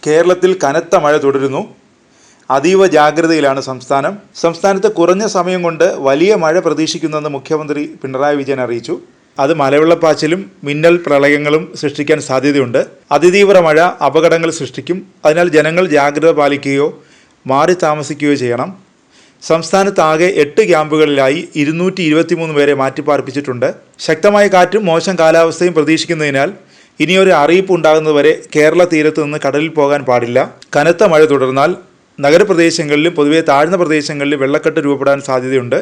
കേരളത്തിൽ കനത്ത മഴ തുടരുന്നു. അതീവ ജാഗ്രതയിലാണ് സംസ്ഥാനം. സംസ്ഥാനത്ത് കുറഞ്ഞ സമയം കൊണ്ട് വലിയ മഴ പ്രതീക്ഷിക്കുന്നുവെന്ന് മുഖ്യമന്ത്രി പിണറായി വിജയൻ അറിയിച്ചു. അത് മലവെള്ളപ്പാച്ചിലും മിന്നൽ പ്രളയങ്ങളും സൃഷ്ടിക്കാൻ സാധ്യതയുണ്ട്. അതിതീവ്ര മഴ അപകടങ്ങൾ സൃഷ്ടിക്കും. അതിനാൽ ജനങ്ങൾ ജാഗ്രത പാലിക്കുകയോ മാറി താമസിക്കുകയോ ചെയ്യണം. സംസ്ഥാനത്താകെ 8 ക്യാമ്പുകളിലായി 223 പേരെ മാറ്റിപ്പാർപ്പിച്ചിട്ടുണ്ട്. ശക്തമായ കാറ്റും മോശം കാലാവസ്ഥയും പ്രതീക്ഷിക്കുന്നതിനാൽ ഇനിയൊരു അറിയിപ്പ് ഉണ്ടാകുന്നതുവരെ കേരള തീരത്ത് നിന്ന് കടലിൽ പോകാൻ പാടില്ല. കനത്ത മഴ തുടർന്നാൽ നഗരപ്രദേശങ്ങളിലും പൊതുവെ താഴ്ന്ന പ്രദേശങ്ങളിലും വെള്ളക്കെട്ട് രൂപപ്പെടാൻ സാധ്യതയുണ്ട്.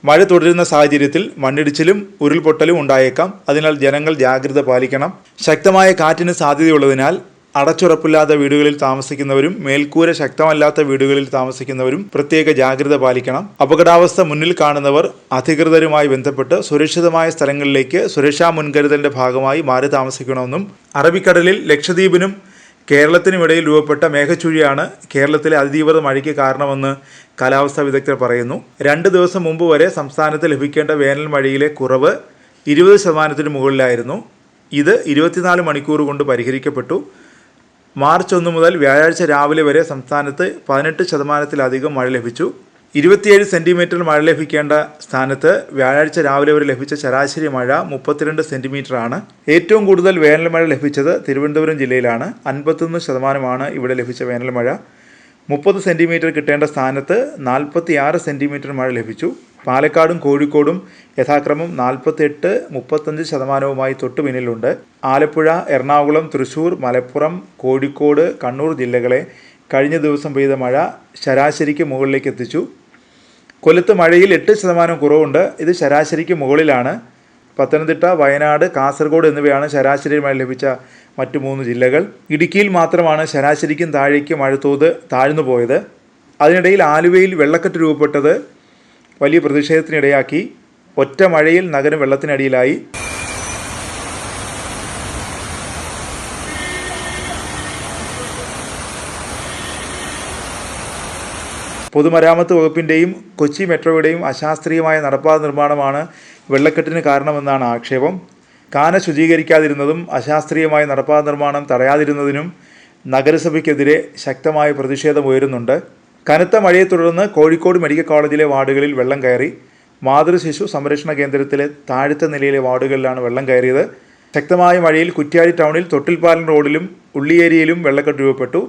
മഴ തുടരുന്ന സാഹചര്യത്തിൽ മണ്ണിടിച്ചിലും ഉരുൾപൊട്ടലും ഉണ്ടായേക്കാം. അതിനാൽ ജനങ്ങൾ ജാഗ്രത പാലിക്കണം. ശക്തമായ കാറ്റിന് സാധ്യതയുള്ളതിനാൽ അടച്ചുറപ്പില്ലാത്ത വീടുകളിൽ താമസിക്കുന്നവരും മേൽക്കൂര ശക്തമല്ലാത്ത വീടുകളിൽ താമസിക്കുന്നവരും പ്രത്യേക ജാഗ്രത പാലിക്കണം. അപകടാവസ്ഥ മുന്നിൽ കാണുന്നവർ അധികൃതരുമായി ബന്ധപ്പെട്ട് സുരക്ഷിതമായ സ്ഥലങ്ങളിലേക്ക് സുരക്ഷാ മുൻകരുതലിന്റെ ഭാഗമായി മാറി താമസിക്കണമെന്നും അറബിക്കടലിൽ ലക്ഷദ്വീപിനും കേരളത്തിനുമിടയിൽ രൂപപ്പെട്ട മേഘച്ചുഴിയാണ് കേരളത്തിലെ അതിതീവ്ര മഴയ്ക്ക് കാരണമെന്ന് കാലാവസ്ഥാ വിദഗ്ധർ പറയുന്നു. 2 ദിവസം മുമ്പ് വരെ സംസ്ഥാനത്ത് ലഭിക്കേണ്ട വേനൽ മഴയിലെ കുറവ് 20% മുകളിലായിരുന്നു. ഇത് 24 മണിക്കൂർ കൊണ്ട് പരിഹരിക്കപ്പെട്ടു. മാർച്ച് 1 മുതൽ വ്യാഴാഴ്ച രാവിലെ വരെ സംസ്ഥാനത്ത് 18% മഴ ലഭിച്ചു. 27 സെൻറ്റിമീറ്റർ മഴ ലഭിക്കേണ്ട സ്ഥാനത്ത് വ്യാഴാഴ്ച രാവിലെ വരെ ലഭിച്ച ശരാശരി മഴ 32 സെൻറ്റിമീറ്ററാണ്. ഏറ്റവും കൂടുതൽ വേനൽ മഴ ലഭിച്ചത് തിരുവനന്തപുരം ജില്ലയിലാണ്. 51% ഇവിടെ ലഭിച്ച വേനൽ മഴ. 30 സെൻറ്റിമീറ്റർ കിട്ടേണ്ട സ്ഥാനത്ത് 46 സെൻറ്റിമീറ്റർ മഴ ലഭിച്ചു. പാലക്കാടും കോഴിക്കോടും യഥാക്രമം 48, 35% തൊട്ടു പിന്നിലുണ്ട്. ആലപ്പുഴ, എറണാകുളം, തൃശ്ശൂർ, മലപ്പുറം, കോഴിക്കോട്, കണ്ണൂർ ജില്ലകളെ കഴിഞ്ഞ ദിവസം പെയ്ത മഴ ശരാശരിക്ക് മുകളിലേക്ക് എത്തിച്ചു. കൊല്ലത്ത് മഴയിൽ 8% കുറവുണ്ട്. ഇത് ശരാശരിക്ക് മുകളിലാണ്. പത്തനംതിട്ട, വയനാട്, കാസർഗോഡ് എന്നിവയാണ് ശരാശരി മഴ ലഭിച്ച മറ്റു 3 ജില്ലകൾ. ഇടുക്കിയിൽ മാത്രമാണ് ശരാശരിക്കും താഴേക്ക് മഴത്തോത് താഴ്ന്നു പോയത്. അതിനിടയിൽ ആലുവയിൽ വെള്ളക്കെട്ട് രൂപപ്പെട്ടത് വലിയ പ്രതിഷേധത്തിനിടയാക്കി. ഒറ്റ മഴയിൽ നഗരം വെള്ളത്തിനടിയിലായി. പൊതുമരാമത്ത് വകുപ്പിൻ്റെയും കൊച്ചി മെട്രോയുടെയും അശാസ്ത്രീയമായ നടപ്പാത നിർമ്മാണമാണ് വെള്ളക്കെട്ടിന് കാരണമെന്നാണ് ആക്ഷേപം. കാന ശുചീകരിക്കാതിരുന്നതും അശാസ്ത്രീയമായ നടപ്പാത നിർമ്മാണം തടയാതിരുന്നതിനും നഗരസഭയ്ക്കെതിരെ ശക്തമായ പ്രതിഷേധം ഉയരുന്നുണ്ട്. കനത്ത മഴയെ തുടർന്ന് കോഴിക്കോട് മെഡിക്കൽ കോളേജിലെ വാർഡുകളിൽ വെള്ളം കയറി. മാതൃശിശു സംരക്ഷണ കേന്ദ്രത്തിലെ താഴത്തെ നിലയിലെ വാർഡുകളിലാണ് വെള്ളം കയറിയത്. ശക്തമായ മഴയിൽ കുറ്റ്യാടി ടൗണിൽ തൊട്ടിൽപ്പാലം റോഡിലും ഉള്ളിയേരിയയിലും വെള്ളക്കെട്ട് രൂപപ്പെട്ടു.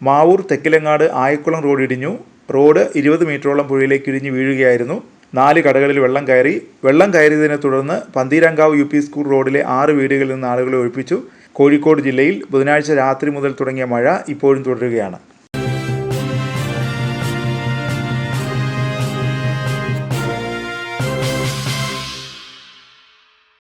മാവൂർ, തെക്കിലങ്ങാട്, ആയക്കുളം റോഡ് ഇടിഞ്ഞു. റോഡ് 20 മീറ്ററോളം പുഴയിലേക്ക് ഇടിഞ്ഞ് വീഴുകയായിരുന്നു. 4 കടകളിൽ വെള്ളം കയറി. വെള്ളം കയറിയതിനെ തുടർന്ന് പന്തീരാങ്കാവ് UP സ്കൂൾ റോഡിലെ 6 വീടുകളിൽ നിന്ന് ആളുകളെ ഒഴിപ്പിച്ചു. കോഴിക്കോട് ജില്ലയിൽ ബുധനാഴ്ച രാത്രി മുതൽ തുടങ്ങിയ മഴ ഇപ്പോഴും തുടരുകയാണ്.